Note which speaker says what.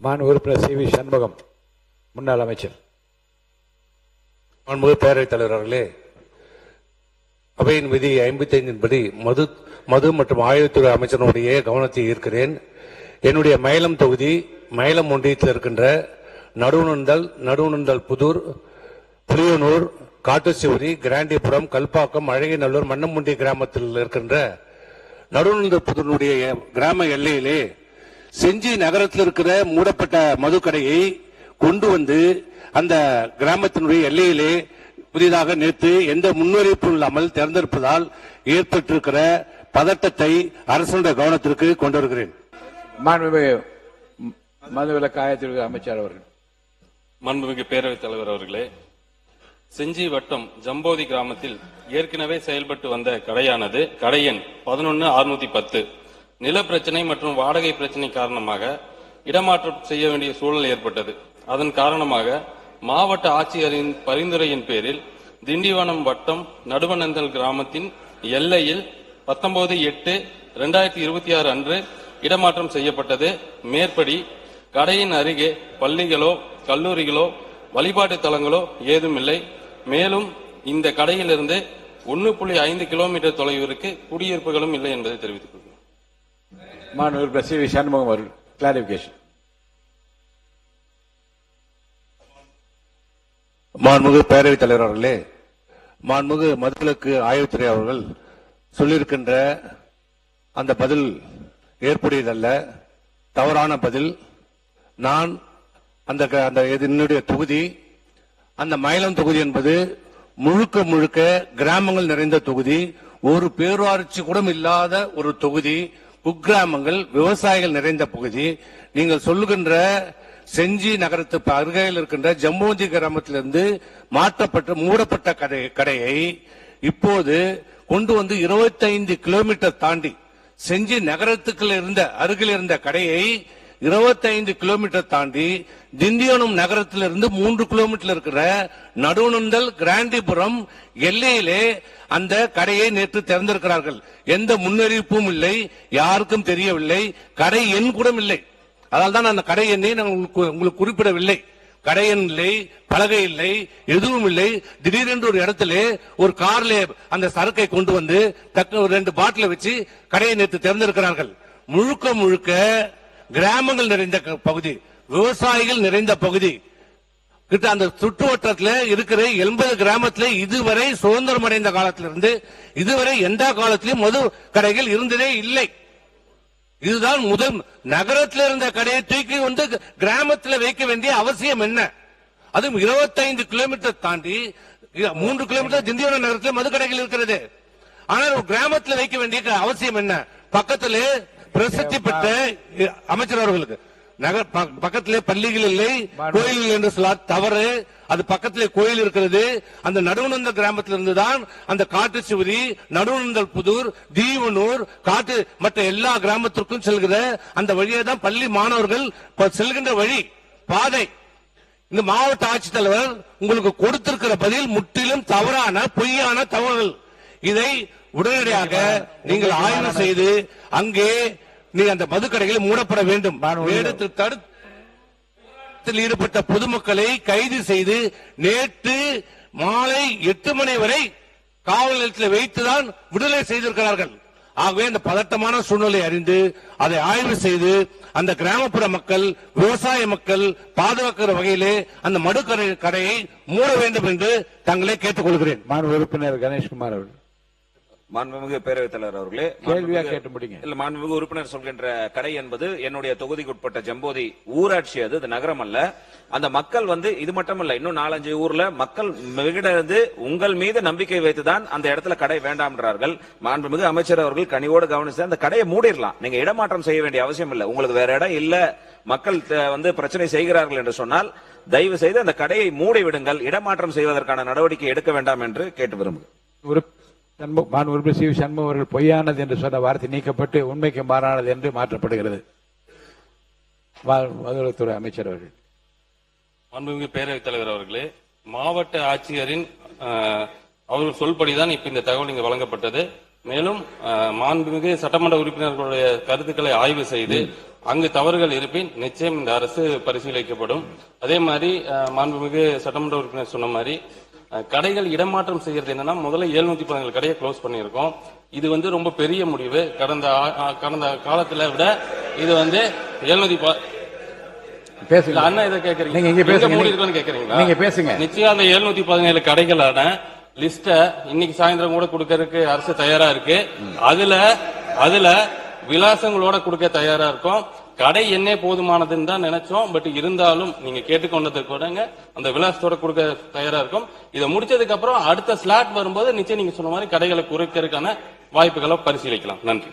Speaker 1: மாண்பு உறுப்பினர் C V Shanmugam, முன்னாள் அமைச்சர்.
Speaker 2: மாண்புமிகு பேரவைத் தலைவர் அவர்களே, அவையின் விதி 55 படி மது மற்றும் ஆயுதத்துறை அமைச்சருடைய கவனத்தை ஈர்க்கிறேன். என்னுடைய மயிலம் தொகுதி மயிலம் ஒன்றியத்தில் இருக்கின்ற நடுவுணர்ந்தல் புதூர், புளியனூர், காட்டுச்சிவரி, கிராண்டிபுரம், கல்பாக்கம், அழகிநல்லூர், மன்னமுண்டி கிராமத்தில் இருக்கின்ற நடுவுணர்ந்தல் புதூருடைய கிராம எல்லையிலே செஞ்சி நகரத்தில் இருக்கிற மூடப்பட்ட மதுக்கடையை கொண்டு வந்து அந்த கிராமத்தினுடைய எல்லையிலே புதிதாக நேற்று எந்த முன்னறிவிப்பும் இல்லாமல் திறந்திருப்பதால் ஏற்பட்டிருக்கிற பதட்டத்தை அரசுடைய கவனத்திற்கு கொண்டு வருகிறேன்.
Speaker 1: மாண்புமிகு மதுவிலக்கு ஆயத்திற்கு அமைச்சர் அவர்கள்.
Speaker 3: மாண்புமிகு பேரவைத் தலைவர் அவர்களே, செஞ்சி வட்டம் ஜம்போதி கிராமத்தில் ஏற்கனவே செயல்பட்டு வந்த கடையானது கடை எண் 11,610 நில பிரச்சனை மற்றும் வாடகை பிரச்சனை காரணமாக இடமாற்றம் செய்ய வேண்டிய சூழல் ஏற்பட்டது. அதன் காரணமாக மாவட்ட ஆட்சியரின் பரிந்துரையின் பேரில் திண்டிவனம் வட்டம் நடுவனந்தல் கிராமத்தின் எல்லையில் 19/8/2026 அன்று இடமாற்றம் செய்யப்பட்டது. மேற்படி கடையின் அருகே பள்ளிகளோ கல்லூரிகளோ வழிபாட்டு தலங்களோ ஏதும் இல்லை. மேலும் இந்த கடையிலிருந்து 1.5 கிலோமீட்டர் தொலைவிற்கு குடியிருப்புகளும் இல்லை என்பதை தெரிவித்துக் கொள்கிறேன்.
Speaker 1: மாண்புமிகு சி வி சண்முகம் அவர்கள் கிளாரிபிகேஷன்.
Speaker 2: மாண்புமிகு பேரவைத் தலைவர் அவர்களே, மாண்புமிகு மதுவிலக்கு ஆய்வுத்துறை அவர்கள் சொல்லியிருக்கின்ற அந்த பதில் ஏற்புடையதல்ல, தவறான பதில். நான் அந்த என்னுடைய தொகுதி, அந்த மயிலம் தொகுதி என்பது முழுக்க கிராமங்கள் நிறைந்த தொகுதி, ஒரு பேரூராட்சி கூட இல்லாத ஒரு தொகுதி, குக்கிராமங்கள், விவசாயிகள் நிறைந்த பகுதி. நீங்கள் சொல்லுகின்ற செஞ்சி நகரத்து அருகையில் இருக்கின்ற ஜம்போதி கிராமத்திலிருந்து மாற்றப்பட்ட மூடப்பட்ட கடையை இப்போது கொண்டு வந்து 25 கிலோமீட்டர் தாண்டி செஞ்சி நகரத்துக்கு அருகில் இருந்த கடையை 25 கிலோமீட்டர் தாண்டி திண்டிவனம் நகரத்திலிருந்து 3 கிலோமீட்டர் இருக்கிற நடுவுணர்ந்தல் கிராண்டிபுரம் எல்லையிலே அந்த கடையை நேற்று திறந்திருக்கிறார்கள். எந்த முன்னறிவிப்பும் இல்லை, யாருக்கும் தெரியவில்லை, கடை எண் கூட இல்லை. அதனால்தான் அந்த கடை எண்ணை நான் உங்களுக்கு குறிப்பிடவில்லை. கடை எண் இல்லை, பலகை இல்லை, எதுவும் இல்லை. திடீரென்று ஒரு இடத்துல ஒரு கார்ல அந்த சரக்கை கொண்டு வந்து டக்கு 2 பாட்டில வச்சு கடையை நேற்று திறந்திருக்கிறார்கள். முழுக்க கிராமங்கள் நிறைந்த பகுதி, விவசாயிகள் நிறைந்த பகுதி. கிட்ட அந்த சுற்றுவட்டத்தில் இருக்கிற 80 கிராமத்தில் இதுவரை சுதந்திரம் அடைந்த காலத்திலிருந்து இதுவரை எந்த காலத்திலும் மது கடைகள் இருந்ததே இல்லை. இதுதான் முதல். நகரத்தில் இருந்த கடையை தூக்கி வந்து கிராமத்தில் வைக்க வேண்டிய அவசியம் என்ன? அதுவும் 25 கிலோமீட்டர் தாண்டி 3 கிலோமீட்டர் திண்டிவனம் நகரத்தில் மது கடைகள் இருக்கிறது. ஆனால் ஒரு கிராமத்தில் வைக்க வேண்டிய அவசியம் என்ன? பக்கத்திலே பிரசித்தி பெற்ற அமைச்சர் அவர்களுக்கு பக்கத்திலே பள்ளிகள் இல்லை, கோயில்கள் என்று சொல்ல தவறு. அது பக்கத்திலே கோயில் இருக்கிறது. அந்த நடுவுணர்ந்தல் கிராமத்திலிருந்து தான் அந்த காட்டுச்சிவரி, நடுவுணர்ந்தல் புதூர், தீவனூர், மற்ற எல்லா கிராமத்திற்கும் செல்கிற அந்த வழியே தான் பள்ளி மாணவர்கள் செல்கின்ற வழி பாதை. இந்த மாவட்ட ஆட்சித்தலைவர் உங்களுக்கு கொடுத்திருக்கிற பதில் முற்றிலும் தவறான பொய்யான தகவல்கள். இதை உடனடியாக நீங்கள் ஆய்வு செய்து அங்கே அந்த மதுக்கடைகள் மூடப்பட வேண்டும். தடுத்தில் ஈடுபட்ட பொதுமக்களை கைது செய்து நேற்று மாலை 8 மணி வரை காவல் நிலையத்தில் வைத்துதான் விடுதலை செய்திருக்கிறார்கள். ஆகவே அந்த பதட்டமான சூழ்நிலை அறிந்து அதை ஆய்வு செய்து அந்த கிராமப்புற மக்கள், விவசாய மக்கள் பாதுகாக்கிற வகையிலே அந்த மதுக்கடையை மூட வேண்டும் என்று தங்களை கேட்டுக்கொள்கிறேன்.
Speaker 1: மாண்பு உறுப்பினர் கணேஷ்குமார் அவர்கள்.
Speaker 4: மாண்புமிகு பேரவைத் தலைவர் அவர்களே, மாண்புமிகு உறுப்பினர் சொல்கின்ற கடை என்பது என்னுடைய தொகுதிக்கு உட்பட்ட ஜம்போதி ஊராட்சி. அது நகரம் அல்ல. அந்த மக்கள் இது மட்டும் இல்ல, இன்னும் 4-5 ஊர்ல மக்கள் மிகிடந்து உங்கள் மீது நம்பிக்கை வைத்துதான் அந்த இடத்துல கடை வேண்டாம்ன்றார்கள். மாண்புமிகு அமைச்சர் அவர்கள் கனிவோடு கவனிச்சு அந்த கடையை மூடிடலாம். நீங்க இடமாற்றம் செய்ய வேண்டிய அவசியம் இல்லை. உங்களுக்கு வேற இடம் இல்ல, மக்கள் பிரச்சனை செய்கிறார்கள் என்று சொன்னால் தயவு செய்து அந்த கடையை மூடி விடுங்கள். இடமாற்றம் செய்வதற்கான நடவடிக்கை எடுக்க வேண்டாம் என்று கேட்டு விரும்புகிறேன்.
Speaker 1: சி வி சண்முகம் அவர்கள் பொய்யானது என்று சொன்ன வார்த்தை நீக்கப்பட்டு உண்மைக்கு மாறானது என்று மாற்றப்படுகிறது. மதுவிலக்குத்துறை அமைச்சர் அவர்கள்.
Speaker 3: மாண்புமிகு பேரவைத் தலைவர் அவர்களே, மாவட்ட ஆட்சியரின் அவர்கள் சொல்படிதான் இப்ப இந்த தகவல் இங்கு வழங்கப்பட்டது. மேலும் மாண்புமிகு சட்டமன்ற உறுப்பினர்களுடைய கருத்துக்களை ஆய்வு செய்து அங்கு தவறுகள் இருப்பின் நிச்சயம் இந்த அரசு பரிசீலிக்கப்படும். அதே மாதிரி மாண்புமிகு சட்டமன்ற உறுப்பினர் சொன்ன மாதிரி கடைகள் இடமாற்றம் செய்யறது என்னன்னா, முதல்ல 717 கடையை க்ளோஸ் பண்ணியிருக்கோம். இது வந்து ரொம்ப பெரிய முடிவு. கடந்த காலத்துல விட இது வந்து 700
Speaker 1: பேசுங்க.
Speaker 3: அண்ணா இதை கேக்குறீங்க,
Speaker 1: நீங்க இங்க பேசுங்க.
Speaker 3: மூடி இருக்குன்னு கேக்குறீங்களா?
Speaker 1: நீங்க பேசுங்க.
Speaker 3: நிச்சயம் அந்த 717 கடைகளான லிஸ்ட இன்னைக்கு சாயந்தரம் கூட கொடுக்கறதுக்கு அரசு தயாரா இருக்கு. அதுல விலாசங்களோட கொடுக்க தயாரா இருக்கும். கடை எண்ணே போதுமானதுன்னு தான் நினைச்சோம். பட் இருந்தாலும் நீங்க கேட்டுக்கொண்டது கூடங்க அந்த விலாசத்தோட கொடுக்க தயாரா இருக்கும். இதை முடிச்சதுக்கு அப்புறம் அடுத்த ஸ்லாட் வரும்போது நிச்சயம் நீங்க சொன்ன மாதிரி கடைகளை குறைக்கிறதுக்கான வாய்ப்புகளை பரிசீலிக்கலாம். நன்றி.